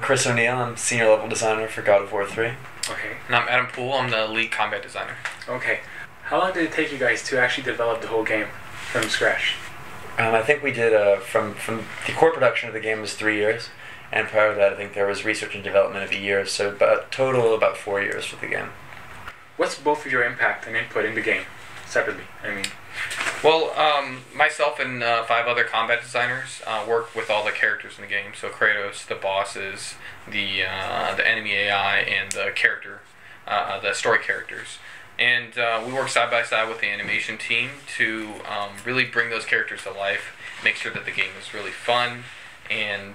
Chris O'Neill. I'm senior level designer for God of War 3. Okay. And I'm Adam Poole. I'm the lead combat designer. Okay. How long did it take you guys to actually develop the whole game from scratch? I think we did from the core production of the game was 3 years, and prior to that, I think there was research and development of a year. So about 4 years for the game. What's both of your impact and input in the game, separately? I mean. Well, myself and 5 other combat designers work with all the characters in the game. So Kratos, the bosses, the enemy AI, and the story characters. And we work side by side with the animation team to really bring those characters to life, make sure that the game is really fun and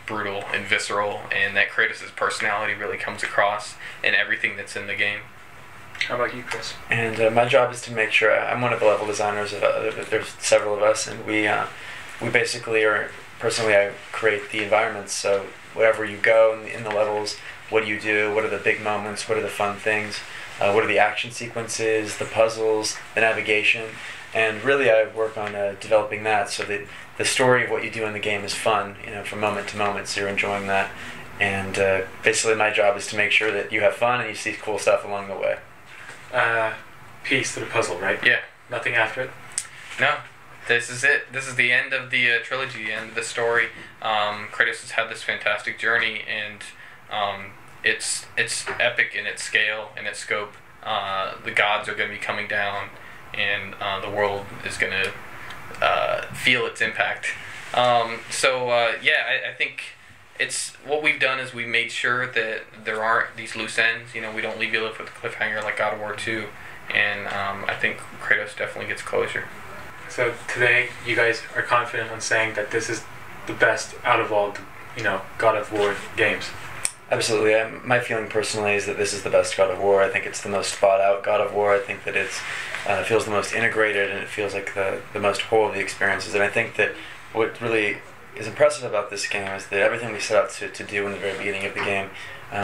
brutal and visceral, and that Kratos' personality really comes across in everything that's in the game. How about you, Chris? And my job is to make sure I'm one of the level designers. There's several of us, and we basically personally I create the environments. So wherever you go in the levels, what do you do? What are the big moments? What are the fun things? What are the action sequences? The puzzles? The navigation? And really, I work on developing that so that the story of what you do in the game is fun, from moment to moment. So you're enjoying that, and basically my job is to make sure that you have fun and you see cool stuff along the way. Piece to the puzzle, right? Yeah. Nothing after it? No. This is it. This is the end of the trilogy, the end of the story. Kratos has had this fantastic journey, and it's epic in its scale and its scope. The gods are going to be coming down, and the world is going to feel its impact. I think it's what we've done is we made sure that there aren't these loose ends. We don't leave you with a cliffhanger like God of War 2, and I think Kratos definitely gets closure. So today, you guys are confident on saying that this is the best out of all the, God of War games. Absolutely. My feeling personally is that this is the best God of War. I think it's the most thought out God of War. I think that it feels the most integrated, and it feels like the most whole of the experiences. And I think that what really is impressive about this game is that everything we set out to do in the very beginning of the game,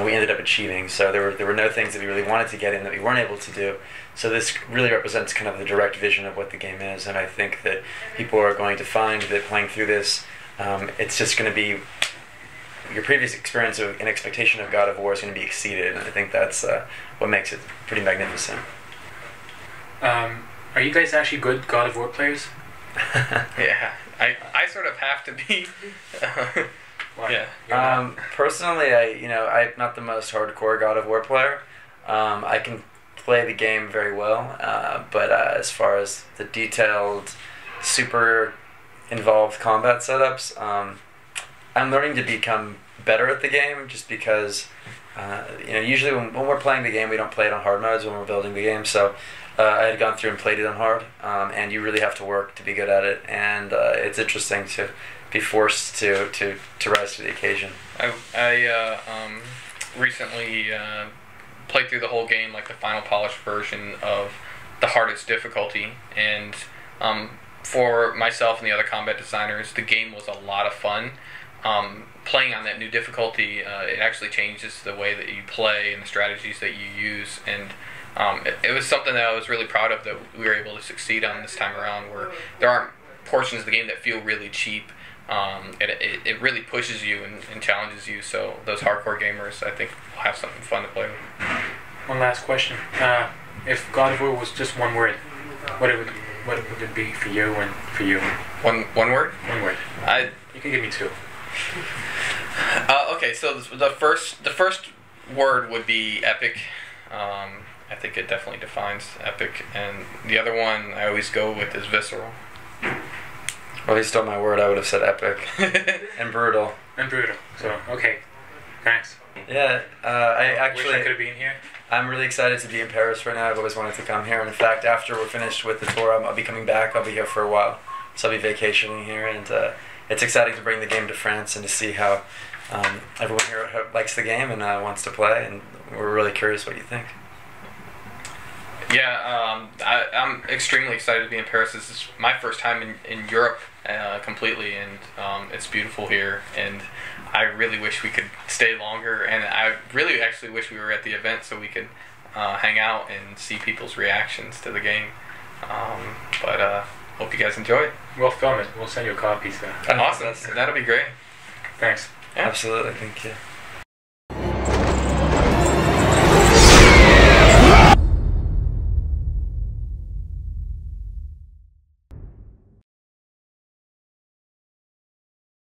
we ended up achieving. So there were no things that we really wanted to get in that we weren't able to do. So this really represents kind of the direct vision of what the game is, and I think that people are going to find that playing through this, it's just going to be your previous experience and expectation of God of War is going to be exceeded, and I think that's what makes it pretty magnificent. Are you guys actually good God of War players? Yeah. I sort of have to be. Yeah. Personally, I'm not the most hardcore God of War player. I can play the game very well, but as far as the detailed, super involved combat setups, I'm learning to become better at the game just because, usually when we're playing the game, we don't play it on hard modes when we're building the game, so I had gone through and played it on hard, and you really have to work to be good at it, and it's interesting to be forced to rise to the occasion. I recently played through the whole game, like the final polished version of the hardest difficulty, and for myself and the other combat designers, the game was a lot of fun. Playing on that new difficulty, it actually changes the way that you play and the strategies that you use, and it was something that I was really proud of that we were able to succeed on this time around, where there aren't portions of the game that feel really cheap. It really pushes you and challenges you, so those hardcore gamers, I think, will have something fun to play with. One last question. If God of War was just one word, what would it be for you and for you? One word? One word. You can give me 2. Okay, so the first word would be epic. I think it definitely defines epic, and the other one I always go with is visceral. Well, he stole my word. I would have said epic and brutal. And brutal. So okay, thanks. Yeah, I wish I could have been here. I'm really excited to be in Paris right now. I've always wanted to come here, and in fact, after we're finished with the tour, I'll be coming back. I'll be here for a while, so I'll be vacationing here, and it's exciting to bring the game to France and to see how everyone here likes the game and wants to play, and we're really curious what you think. Yeah, I'm extremely excited to be in Paris. This is my first time in Europe completely, and it's beautiful here, and I really wish we could stay longer, and I really actually wish we were at the event so we could hang out and see people's reactions to the game. But hope you guys enjoy it. We'll film it. We'll send you a copy. So. Awesome. That'll be great. Thanks. Yeah. Absolutely. Thank you.